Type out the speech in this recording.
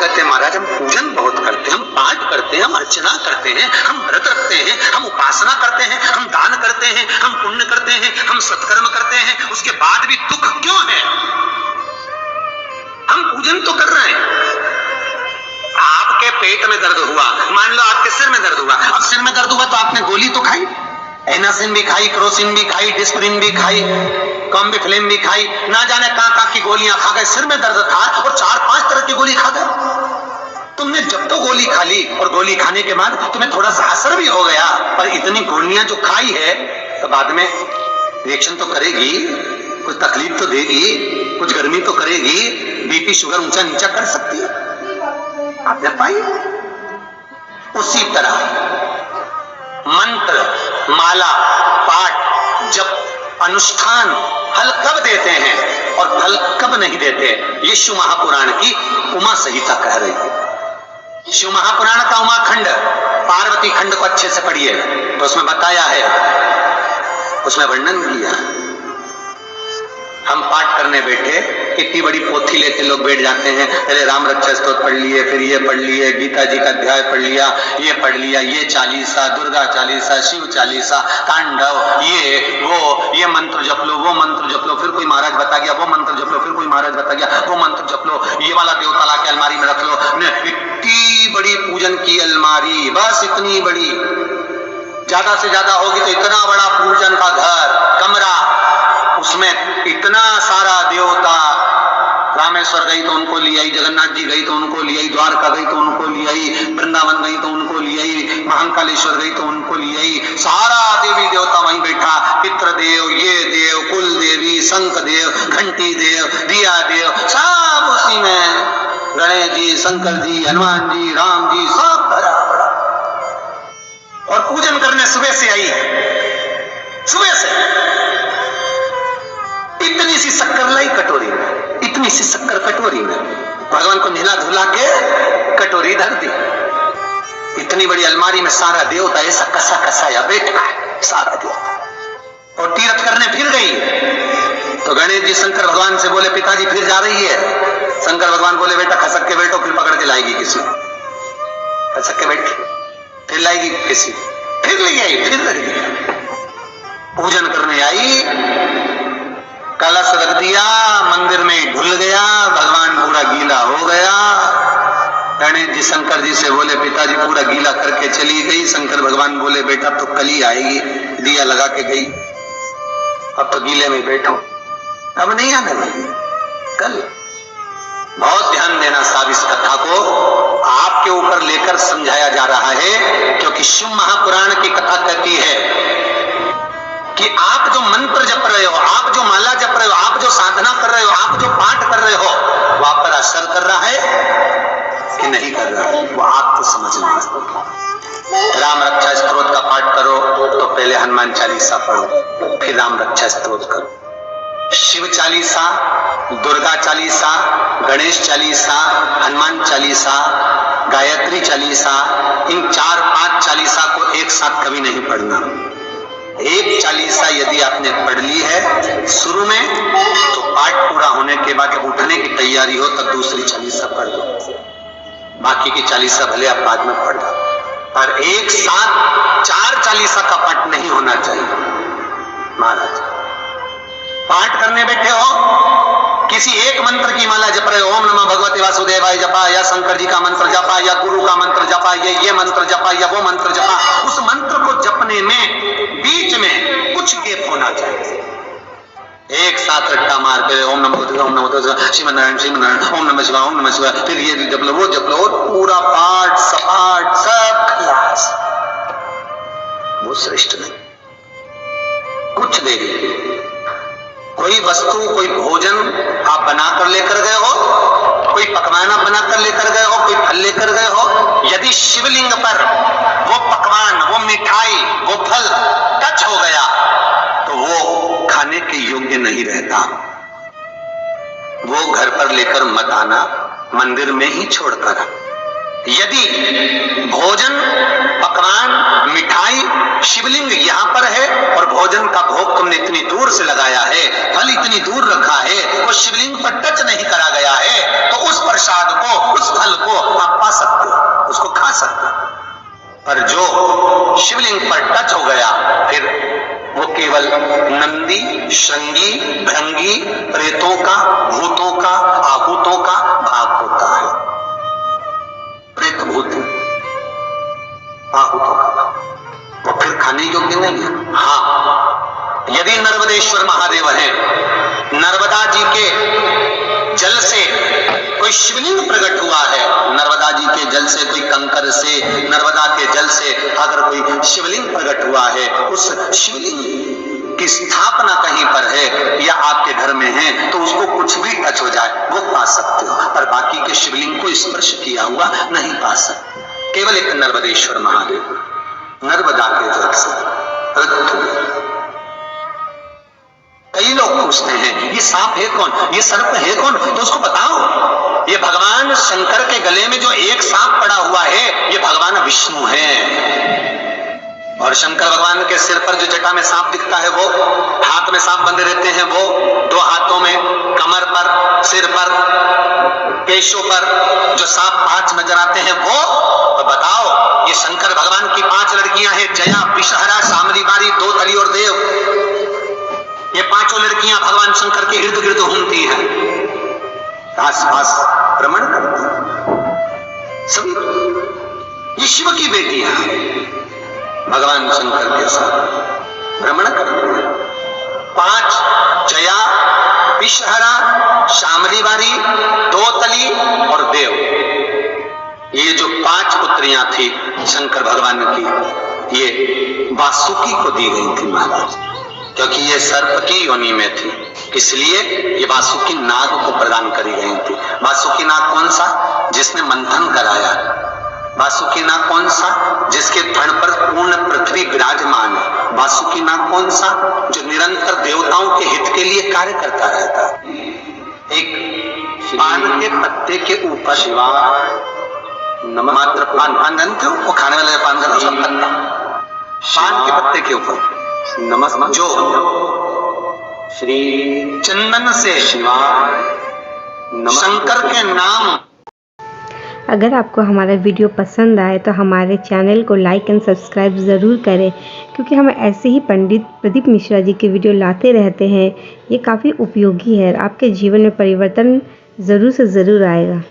कहते हैं महाराज हम पूजन बहुत करते हैं, हम पाठ करते हैं, हम अर्चना करते हैं, हम व्रत रखते हैं, हम उपासना करते हैं, हम दान करते हैं, हम पुण्य करते हैं, हम सत्कर्म करते हैं, उसके बाद भी दुख क्यों है? हम पूजन तो कर रहे हैं। आपके पेट में दर्द हुआ, मान लो आपके सिर में दर्द हुआ, अब सिर में दर्द हुआ तो आपने गोली तो खाई, एनासिन भी खाई, क्रोसिन भी खाई, डिस्प्रिन भी खाई, कॉम्बिफ्लेम भी खाई, ना जाने कहां की गोलियां खा गए, सिर में दर्द था और 4-5 तरह की गोली खा गए। तुमने जब तो गोली खा ली और गोली खाने के बाद तुम्हें थोड़ा सा असर भी हो गया, पर इतनी गोलियां जो खाई है तो बाद में रिएक्शन तो करेगी, कुछ तकलीफ तो देगी, कुछ गर्मी तो करेगी, बीपी शुगर ऊंचा नीचा कर सकती है, आपने पाई। उसी तरह मंत्र, माला, पाठ, जप, अनुष्ठान फल कब देते हैं और फल कब नहीं देते, ये शिव महापुराण की उमा संहिता कह रही है। शिव महापुराण का उमा खंड, पार्वती खंड को अच्छे से पढ़िए तो उसमें बताया है, उसमें वर्णन किया। हम पाठ करने बैठे, इतनी बड़ी पोथी लेके लोग बैठ जाते हैं, पहले राम रक्षा स्तोत्र पढ़ लिए, फिर ये पढ़ लिए, गीता जी का अध्याय पढ़ लिया, ये पढ़ लिया, ये चालीसा, दुर्गा चालीसा, शिव चालीसा, तांडव, ये मंत्र जप लो, वो मंत्र जप लो, फिर कोई महाराज बता गया वो मंत्र जप लो, फिर कोई महाराज बता गया वो मंत्र जप लो, ये वाला देवता ला के अलमारी में रख लो। इतनी बड़ी पूजन की अलमारी, बस इतनी बड़ी, ज्यादा से ज्यादा होगी तो इतना बड़ा पूजन का घर, कमरा, उसमें इतना सारा देवता, रामेश्वर गई तो उनको ले आई, जगन्नाथ जी गई तो उनको ले आई, द्वारका गई तो उनको ले आई, वृंदावन गई तो उनको ले आई, महाकालेश्वर गई तो उनको ले आई, सारा देवी देवता वहीं बैठा, पितृदेव, ये देव, कुल देवी, शंख देव, घंटी देव, दिया देव, सब उसी में, गणेश जी, शंकर जी, हनुमान जी, राम जी, सब भरा पड़ा। और पूजन करने सुबह से आई, सुबह से इतनी सी शक्कर लाई कटोरी में, इतनी सी शक्कर कटोरी में, भगवान को नहला धुला के कटोरी धर दी। इतनी बड़ी अलमारी में सारा देवता ऐसा कसा कसाया बैठा है, सारा देवता। और तीर्थ करने फिर गई तो गणेश जी शंकर भगवान से बोले पिताजी फिर जा रही है। शंकर भगवान बोले बेटा खसक के बैठो, फिर पकड़ के लाएगी किसी, खसक के बैठ, फिर लाएगी किसी, फिर ले आई, फिर रख दिया। पूजन करने आई, कलश रख दिया, मंदिर में ढुल गया, भगवान पूरा गीला हो गया। गणेश जी शंकर जी से बोले पिताजी पूरा गीला करके चली गई। शंकर भगवान बोले बेटा तो कल ही आएगी, दिया लगा के गई, अब तो गीले में बैठो, अब नहीं आने वाली, कल। बहुत ध्यान देना साहब, इस कथा को आपके ऊपर लेकर समझाया जा रहा है, क्योंकि शिव महापुराण की कथा कहती है कि आप जो मंत्र जप रहे हो, आप जो माला जप रहे हो, आप जो साधना कर रहे हो, आप जो पाठ कर रहे हो, वो आप पर असर कर रहा है कि नहीं कर रहा है, वो आप तो समझना। राम रक्षा स्तोत्र का पाठ करो तो पहले हनुमान चालीसा पढ़ो, फिर राम रक्षा स्तोत्र करो। शिव चालीसा, दुर्गा चालीसा, गणेश चालीसा, हनुमान चालीसा, गायत्री चालीसा, इन 4-5 चालीसा को एक साथ कभी नहीं पढ़ना। एक चालीसा यदि आपने पढ़ ली है शुरू में, तो पाठ पूरा होने के बाद जब उठने की तैयारी हो तब दूसरी चालीसा पढ़ दो, बाकी की चालीसा भले आप बाद में पढ़ दो, पर एक साथ 4 चालीसा का पाठ नहीं होना चाहिए। महाराज पाठ करने बैठे हो, किसी एक मंत्र की माला जप रहे हो, ओम नमः भगवते वासुदेवाय जपा, या शंकर जी का मंत्र जपा, या गुरु का मंत्र जपा, ये मंत्र जपा, या वो मंत्र जपा, उस मंत्र को जपने में बीच में कुछ गैप होना चाहिए। एक साथ रट्टा मार के ओम नमः श्रीमन्नारायण श्रीमन्नारायण, ओम नमः शिवाय, ओम नमः शिवाय, फिर ये जप लो, वो जप लो, और पूरा पाठ सपाट सब खलास, वो श्रेष्ठ नहीं। कुछ देरी, कोई वस्तु, कोई भोजन आप बनाकर लेकर गए हो, कोई पकवान आप बनाकर लेकर गए हो, कोई फल लेकर गए हो, यदि शिवलिंग पर वो पकवान, वो मिठाई, वो फल टच हो गया तो वो खाने के योग्य नहीं रहता, वो घर पर लेकर मत आना, मंदिर में ही छोड़कर। यदि भोजन, पकवान, मिठाई, शिवलिंग यहां पर है और भोजन का भोग तुमने इतनी दूर से लगाया है, फल इतनी दूर रखा है, वो शिवलिंग पर टच नहीं करा गया है, तो उस प्रसाद को, उस फल को उसको खा सकता, पर जो शिवलिंग पर टच हो गया फिर वो केवल नंदी, श्रृंगी, भृंगी, प्रेतों का, भूतों का, आहूतों का भाग होता है। प्रेत भूत आहूतों का भाग वो फिर खाने योग्य नहीं है। हाँ, यदि नर्मदेश्वर महादेव हैं, नर्मदा जी के जल से कोई शिवलिंग प्रकट हुआ है, नर्मदा जी के जल से, कोई कंकर से, नर्मदा के जल से अगर कोई शिवलिंग प्रकट हुआ है, उस शिवलिंग की स्थापना कहीं पर है या आपके घर में है, तो उसको कुछ भी टच हो जाए वो पा सकते हो, पर बाकी के शिवलिंग को स्पर्श किया हुआ नहीं पा सकते। केवल एक नर्मदेश्वर महादेव नर्मदा के जल से। कई लोग पूछते हैं ये सांप है कौन, ये सर्प है कौन, तो उसको बताओ ये भगवान शंकर के गले में जो एक सांप पड़ा हुआ है ये भगवान विष्णु है। और शंकर भगवान के सिर पर जो जटा में सांप दिखता है वो, हाथ में सांप बंधे रहते हैं वो, दो हाथों में, कमर पर, सिर पर, केशों पर जो सांप 5 नजर आते हैं वो, तो बताओ ये शंकर भगवान की 5 लड़कियां हैं, जया, विषहरा, शामली बारी, दो तली और देव। ये 5 लड़कियां भगवान शंकर के इर्द गिर्द घूमती हैं, आसपास भ्रमण करती हैं, सभी ये शिव की बेटियां भगवान शंकर के साथ भ्रमण करती हैं। 5 जया, विषहरा, शामली बारी, दो तली और देव, ये जो 5 पुत्रियां थी शंकर भगवान की, ये वासुकी को दी गई थी महाराज, क्योंकि ये सर्प की योनि में थी, इसलिए ये वासुकी नाग को प्रदान करी गई थी। वासुकी नाग कौन सा? जिसने मंथन कराया। वासुकी नाग कौन सा? जिसके थन पर पूर्ण पृथ्वी विराजमान है। वासुकी नाग कौन सा? जो निरंतर देवताओं के हित के लिए कार्य करता रहता है। एक पान के पत्ते के ऊपर मात्र पान जानते हो, वो खाने वाले पान का सब पत्ता, पान के पत्ते के ऊपर नमस्कार जो श्री चंदन से शंकर के नाम। अगर आपको हमारा वीडियो पसंद आए तो हमारे चैनल को लाइक एंड सब्सक्राइब ज़रूर करें, क्योंकि हम ऐसे ही पंडित प्रदीप मिश्रा जी के वीडियो लाते रहते हैं। ये काफ़ी उपयोगी है, आपके जीवन में परिवर्तन ज़रूर से ज़रूर आएगा।